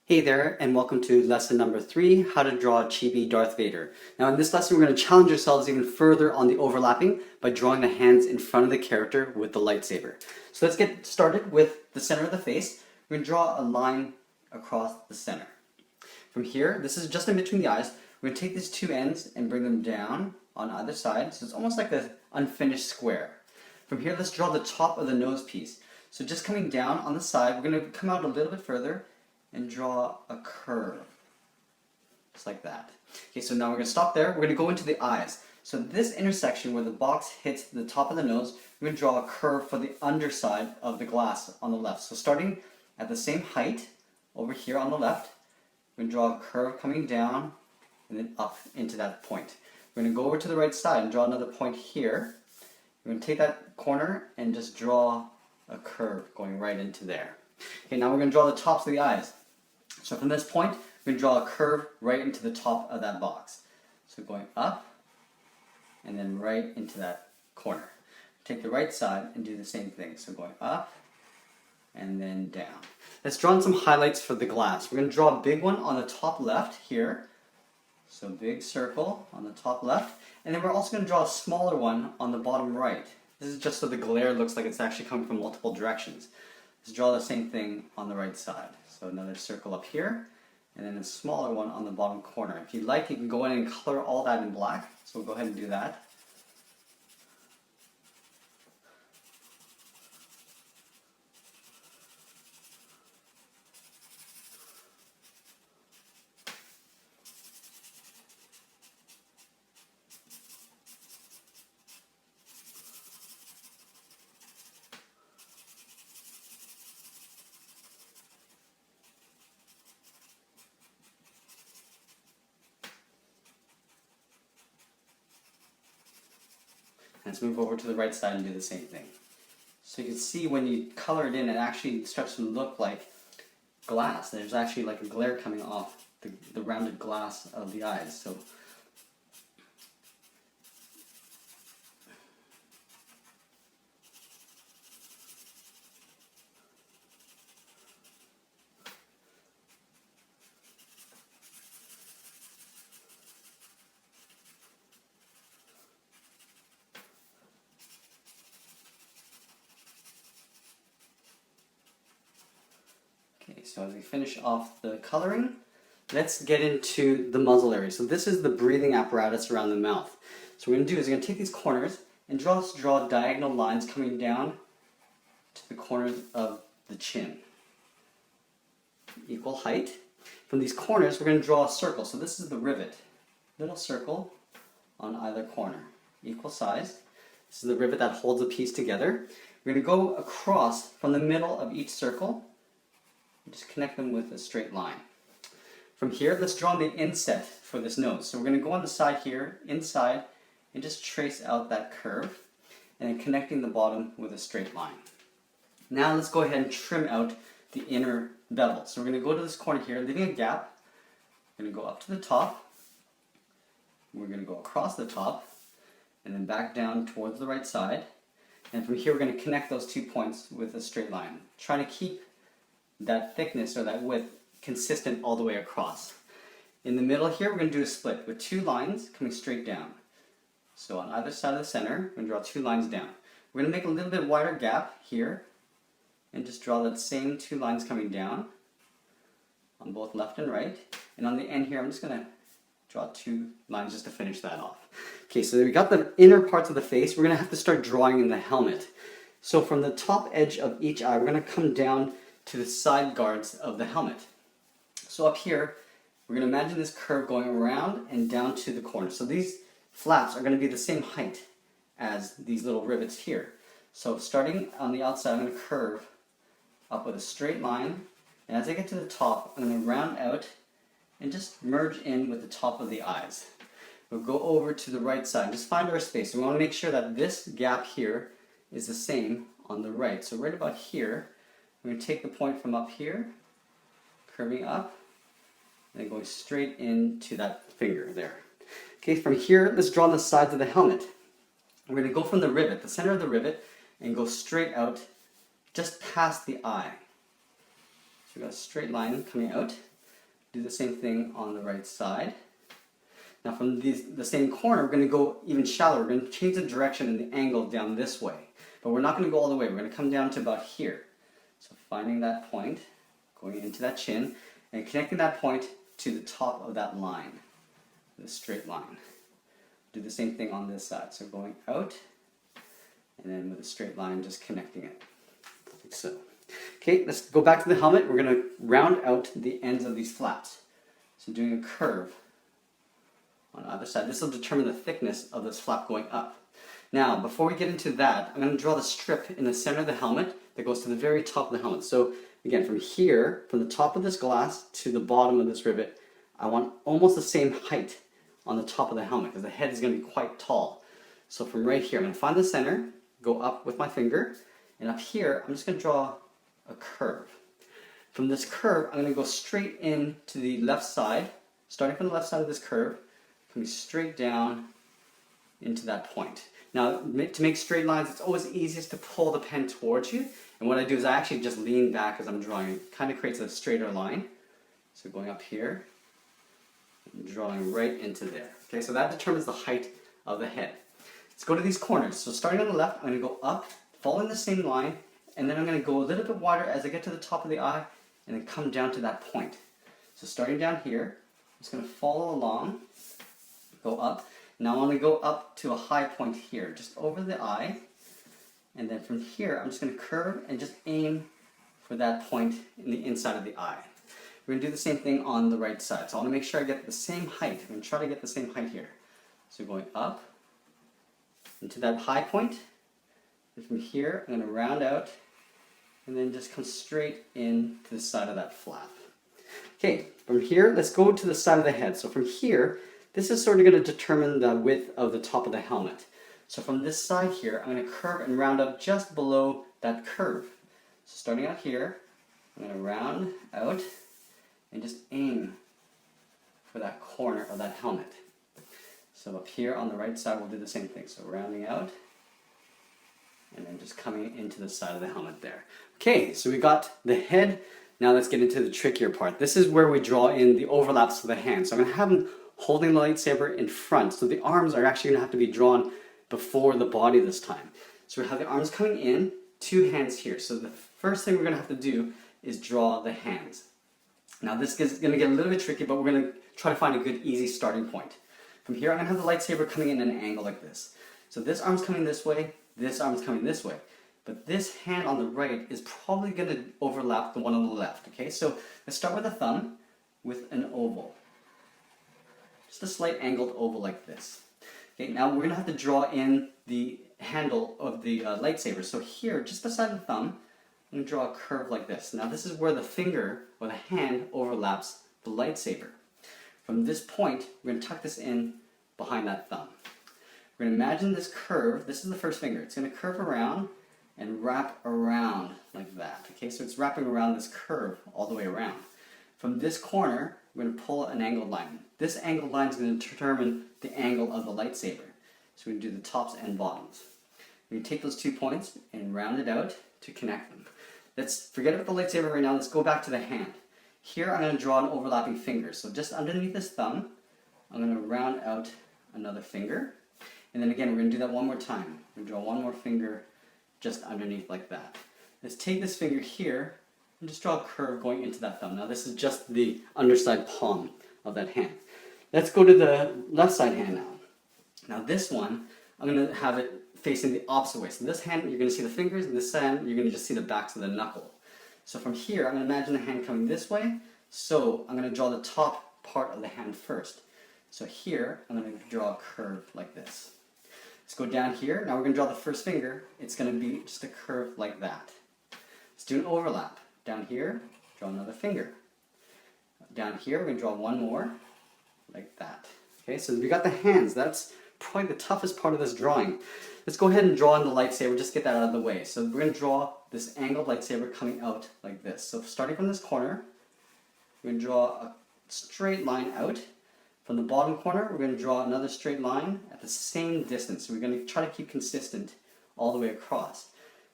Hey there, and welcome to lesson number 3, how to draw a chibi Darth Vader. Now in this lesson we're going to challenge ourselves even further on the overlapping by drawing the hands in front of the character with the lightsaber. So let's get started with the center of the face. We're going to draw a line across the center. From here, this is just in between the eyes, we're going to take these two ends and bring them down on either side, so it's almost like an unfinished square. From here, let's draw the top of the nose piece. So just coming down on the side, we're going to come out a little bit further and draw a curve, just like that. Okay, so now we're going to stop there. We're going to go into the eyes. So this intersection where the box hits the top of the nose, we're going to draw a curve for the underside of the glass on the left. So starting at the same height over here on the left, we're going to draw a curve coming down and then up into that point. We're going to go over to the right side and draw another point here. We're going to take that corner and just draw a curve going right into there. Okay, now we're going to draw the tops of the eyes. So from this point, we're going to draw a curve right into the top of that box. So going up, and then right into that corner. Take the right side and do the same thing. So going up, and then down. Let's draw in some highlights for the glass. We're going to draw a big one on the top left here. So big circle on the top left. And then we're also going to draw a smaller one on the bottom right. This is just so the glare looks like it's actually coming from multiple directions. Let's draw the same thing on the right side. So another circle up here, and then a smaller one on the bottom corner. If you'd like, you can go in and color all that in black. So we'll go ahead and do that. Let's move over to the right side and do the same thing. So you can see when you color it in, it actually starts to look like glass. There's actually like a glare coming off the rounded glass of the eyes. So So as we finish off the coloring, let's get into the muzzle area. So this is the breathing apparatus around the mouth. So what we're going to do is we're going to take these corners and draw diagonal lines coming down to the corners of the chin. Equal height. From these corners, we're going to draw a circle. So this is the rivet. Little circle on either corner. Equal size. This is the rivet that holds the piece together. We're going to go across from the middle of each circle. Just connect them with a straight line. From here, let's draw the inset for this nose. So we're going to go on the side here, inside, and just trace out that curve, and then connecting the bottom with a straight line. Now let's go ahead and trim out the inner bevel. So we're going to go to this corner here, leaving a gap. We're going to go up to the top. We're going to go across the top, and then back down towards the right side. And from here, we're going to connect those 2 points with a straight line. Trying to keep that thickness or that width consistent all the way across. In the middle here, we're going to do a split with 2 lines coming straight down. So on either side of the center, we're going to draw 2 lines down. We're going to make a little bit wider gap here and just draw that same 2 lines coming down on both left and right. And on the end here, I'm just going to draw 2 lines just to finish that off. Okay, so we got the inner parts of the face. We're going to have to start drawing in the helmet. So from the top edge of each eye, we're going to come down to the side guards of the helmet. So up here, we're going to imagine this curve going around and down to the corner. So these flaps are going to be the same height as these little rivets here. So starting on the outside, I'm going to curve up with a straight line, and as I get to the top, I'm going to round out and just merge in with the top of the eyes. We'll go over to the right side, just find our space. We want to make sure that this gap here is the same on the right. So right about here, we're going to take the point from up here, curving up, and then going straight into that finger there. Okay, from here, let's draw the sides of the helmet. We're going to go from the rivet, the center of the rivet, and go straight out just past the eye. So we've got a straight line coming out. Do the same thing on the right side. Now from the same corner, we're going to go even shallower. We're going to change the direction and the angle down this way. But we're not going to go all the way. We're going to come down to about here. So finding that point, going into that chin, and connecting that point to the top of that line, the straight line. Do the same thing on this side. So going out, and then with a straight line, just connecting it, like so. Okay, let's go back to the helmet. We're going to round out the ends of these flaps. So doing a curve on either side. This will determine the thickness of this flap going up. Now, before we get into that, I'm going to draw the strip in the center of the helmet that goes to the very top of the helmet. So again, from here, from the top of this glass to the bottom of this rivet, I want almost the same height on the top of the helmet because the head is going to be quite tall. So from right here, I'm going to find the center, go up with my finger, and up here, I'm just going to draw a curve. From this curve, I'm going to go straight in to the left side, starting from the left side of this curve, coming straight down into that point. Now, to make straight lines, it's always easiest to pull the pen towards you. And what I do is I actually just lean back as I'm drawing. It kind of creates a straighter line. So going up here, and drawing right into there. Okay, so that determines the height of the head. Let's go to these corners. So starting on the left, I'm going to go up, following the same line, and then I'm going to go a little bit wider as I get to the top of the eye, and then come down to that point. So starting down here, I'm just going to follow along, go up. Now I want to go up to a high point here, just over the eye. And then from here, I'm just going to curve and just aim for that point in the inside of the eye. We're going to do the same thing on the right side. So I want to make sure I get the same height. I'm going to try to get the same height here. So going up into that high point. And from here, I'm going to round out and then just come straight in to the side of that flap. Okay, from here, let's go to the side of the head. So from here, this is sort of going to determine the width of the top of the helmet. So from this side here, I'm going to curve and round up just below that curve. So starting out here, I'm going to round out and just aim for that corner of that helmet. So up here on the right side, we'll do the same thing. So rounding out and then just coming into the side of the helmet there. Okay, so we got the head. Now let's get into the trickier part. This is where we draw in the overlaps of the hands. So I'm going to have them holding the lightsaber in front. So the arms are actually going to have to be drawn before the body this time. So we have the arms coming in, two hands here. So the first thing we're going to have to do is draw the hands. Now this is going to get a little bit tricky, but we're going to try to find a good easy starting point. From here I'm going to have the lightsaber coming in an angle like this. So this arm's coming this way, this arm's coming this way. But this hand on the right is probably going to overlap the one on the left. Okay, so let's start with a thumb with an oval. Just a slight angled oval like this. Okay, now we're going to have to draw in the handle of the lightsaber. So here, just beside the thumb, I'm going to draw a curve like this. Now this is where the finger or the hand overlaps the lightsaber. From this point, we're going to tuck this in behind that thumb. We're going to imagine this curve. This is the first finger. It's going to curve around and wrap around like that. Okay, so it's wrapping around this curve all the way around. From this corner, we're going to pull an angled line. This angled line is going to determine the angle of the lightsaber. So we're going to do the tops and bottoms. We're going to take those 2 points and round it out to connect them. Let's forget about the lightsaber right now. Let's go back to the hand. Here I'm going to draw an overlapping finger. So just underneath this thumb, I'm going to round out another finger. And then again, we're going to do that one more time. We're going to draw one more finger just underneath like that. Let's take this finger here and just draw a curve going into that thumb. Now this is just the underside palm of that hand. Let's go to the left side hand now. Now this one, I'm going to have it facing the opposite way. So this hand, you're going to see the fingers, and this hand, you're going to just see the backs of the knuckle. So from here, I'm going to imagine the hand coming this way. So I'm going to draw the top part of the hand first. So here, I'm going to draw a curve like this. Let's go down here. Now we're going to draw the first finger. It's going to be just a curve like that. Let's do an overlap. Down here, draw another finger. Down here, we're going to draw one more, like that. Okay, so we got the hands. That's probably the toughest part of this drawing. Let's go ahead and draw in the lightsaber, just get that out of the way. So we're going to draw this angled lightsaber coming out like this. So starting from this corner, we're going to draw a straight line out. From the bottom corner, we're going to draw another straight line at the same distance. So we're going to try to keep consistent all the way across.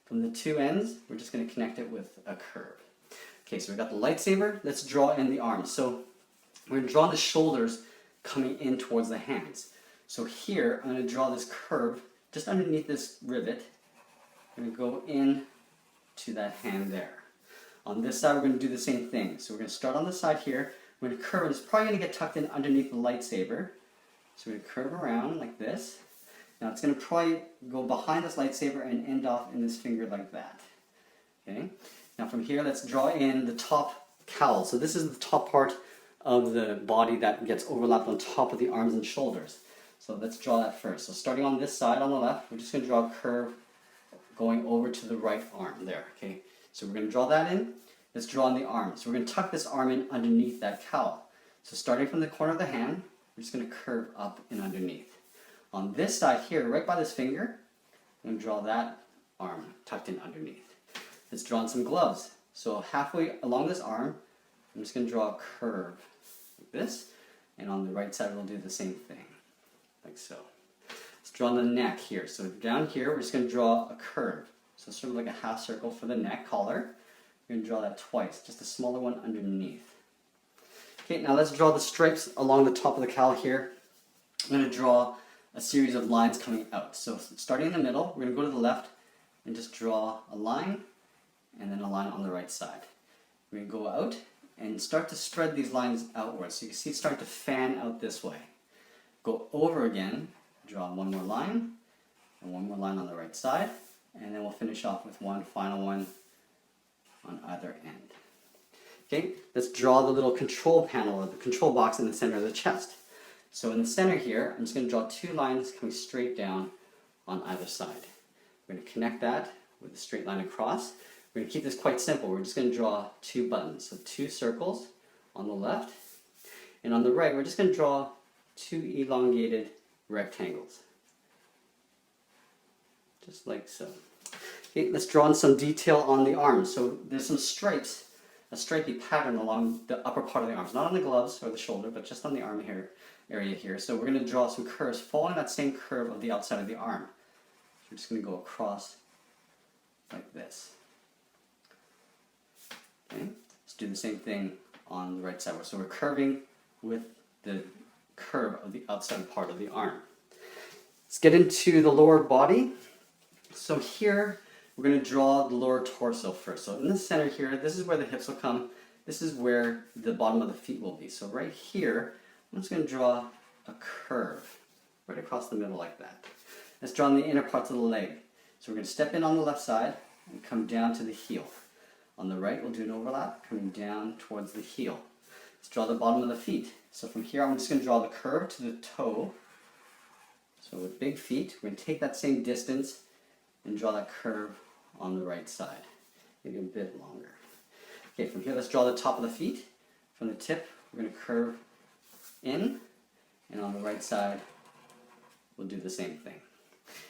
From the two ends, we're just going to connect it with a curve. Okay, so we've got the lightsaber. Let's draw in the arms. So We're going to draw the shoulders coming in towards the hands. So here, I'm going to draw this curve just underneath this rivet. I'm going to go in to that hand there. On this side, we're going to do the same thing. So we're going to start on the side here. We're going to curve. It's probably going to get tucked in underneath the lightsaber. So we're going to curve around like this. Now it's going to probably go behind this lightsaber and end off in this finger like that. Okay. Now from here, let's draw in the top cowl. So this is the top part of the body that gets overlapped on top of the arms and shoulders. So let's draw that first. So starting on this side on the left, we're just going to draw a curve going over to the right arm there. Okay. So we're going to draw that in. Let's draw in the arm. So we're going to tuck this arm in underneath that cowl. So starting from the corner of the hand, we're just going to curve up and underneath. On this side here, right by this finger, I'm going to draw that arm tucked in underneath. Let's draw in some gloves. So halfway along this arm, I'm just going to draw a curve like this. And on the right side, we'll do the same thing, like so. Let's draw on the neck here. So down here, we're just going to draw a curve. So sort of like a half circle for the neck collar. We're going to draw that twice, just a smaller one underneath. Okay, now let's draw the stripes along the top of the cowl here. I'm going to draw a series of lines coming out. So starting in the middle, we're going to go to the left and just draw a line and then a line on the right side. We're going to go out and start to spread these lines outwards. So you can see it start to fan out this way. Go over again, draw one more line and one more line on the right side. And then we'll finish off with one final one on either end. Okay, let's draw the little control panel or the control box in the center of the chest. So in the center here, I'm just going to draw two lines coming straight down on either side. We're going to connect that with a straight line across. We're going to keep this quite simple. We're just going to draw two buttons. So two circles on the left. And on the right, we're just going to draw two elongated rectangles. Just like so. Okay, let's draw in some detail on the arms. So there's some stripes, a stripy pattern along the upper part of the arms. Not on the gloves or the shoulder, but just on the arm here, area here. So we're going to draw some curves following that same curve of the outside of the arm. So we're just going to go across like this. Okay, let's do the same thing on the right side. So we're curving with the curve of the outside part of the arm. Let's get into the lower body. So here, we're going to draw the lower torso first. So in the center here, this is where the hips will come. This is where the bottom of the feet will be. So right here, I'm just going to draw a curve right across the middle like that. Let's draw in the inner parts of the leg. So we're going to step in on the left side and come down to the heel. On the right, we'll do an overlap, coming down towards the heel. Let's draw the bottom of the feet. So from here, I'm just going to draw the curve to the toe. So with big feet, we're going to take that same distance and draw that curve on the right side, maybe a bit longer. Okay, from here, let's draw the top of the feet. From the tip, we're going to curve in, and on the right side, we'll do the same thing.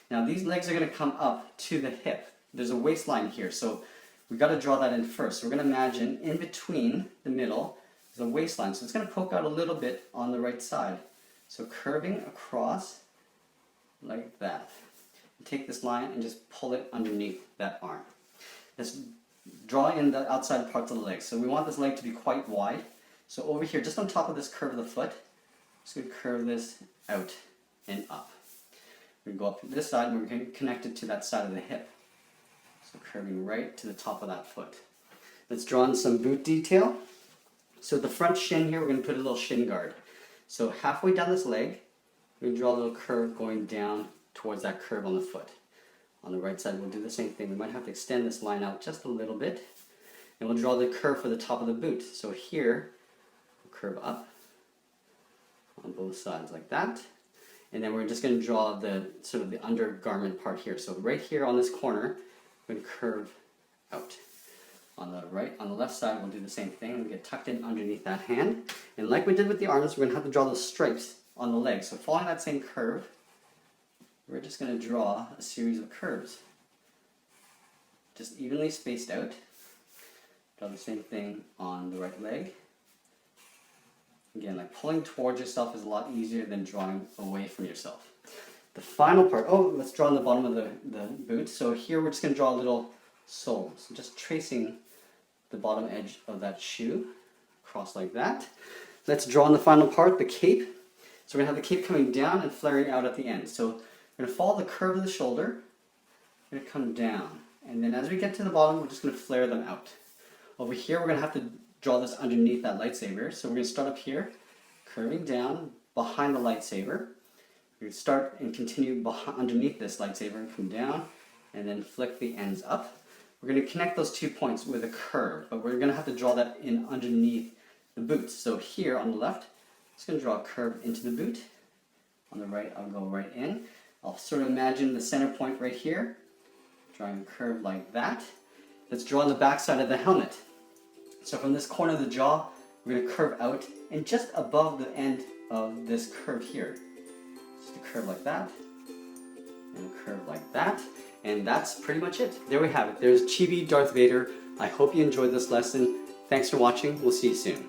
Now, these legs are going to come up to the hip. There's a waistline here, so we've got to draw that in first. So we're going to imagine in between the middle, there's a waistline, so it's going to poke out a little bit on the right side. So curving across like that. Take this line and just pull it underneath that arm. Let's draw in the outside parts of the leg. So we want this leg to be quite wide. So over here, just on top of this curve of the foot, just going to curve this out and up. We're going to go up to this side and we're going to connect it to that side of the hip. So curving right to the top of that foot. Let's draw in some boot detail. So the front shin here, we're going to put a little shin guard. So halfway down this leg, we're going to draw a little curve going down towards that curve on the foot. On the right side, we'll do the same thing. We might have to extend this line out just a little bit. And we'll draw the curve for the top of the boot. So here, we'll curve up on both sides like that. And then we're just going to draw the sort of the undergarment part here. So right here on this corner, we're going to curve out. On the left side, we'll do the same thing. We'll get tucked in underneath that hand. And like we did with the arms, we're going to have to draw those stripes on the legs. So following that same curve, we're just going to draw a series of curves. Just evenly spaced out. Draw the same thing on the right leg. Again, like pulling towards yourself is a lot easier than drawing away from yourself. The final part, let's draw on the bottom of the boot. So here we're just going to draw a little sole. So just tracing the bottom edge of that shoe across like that. let's draw on the final part, the cape. So we're going to have the cape coming down and flaring out at the end. So we're going to follow the curve of the shoulder. We're going to come down. And then as we get to the bottom, we're just going to flare them out. Over here, we're going to have to draw this underneath that lightsaber. So we're going to start up here, curving down behind the lightsaber. We're going to start and continue underneath this lightsaber and come down and then flick the ends up. We're going to connect those 2 points with a curve, but we're going to have to draw that in underneath the boot. So here on the left, I'm just going to draw a curve into the boot. On the right, I'll go right in. I'll sort of imagine the center point right here, drawing a curve like that. Let's draw on the back side of the helmet. So from this corner of the jaw, we're going to curve out and just above the end of this curve here. Just a curve like that, and a curve like that. And that's pretty much it. There we have it. There's Chibi Darth Vader. I hope you enjoyed this lesson. Thanks for watching. We'll see you soon.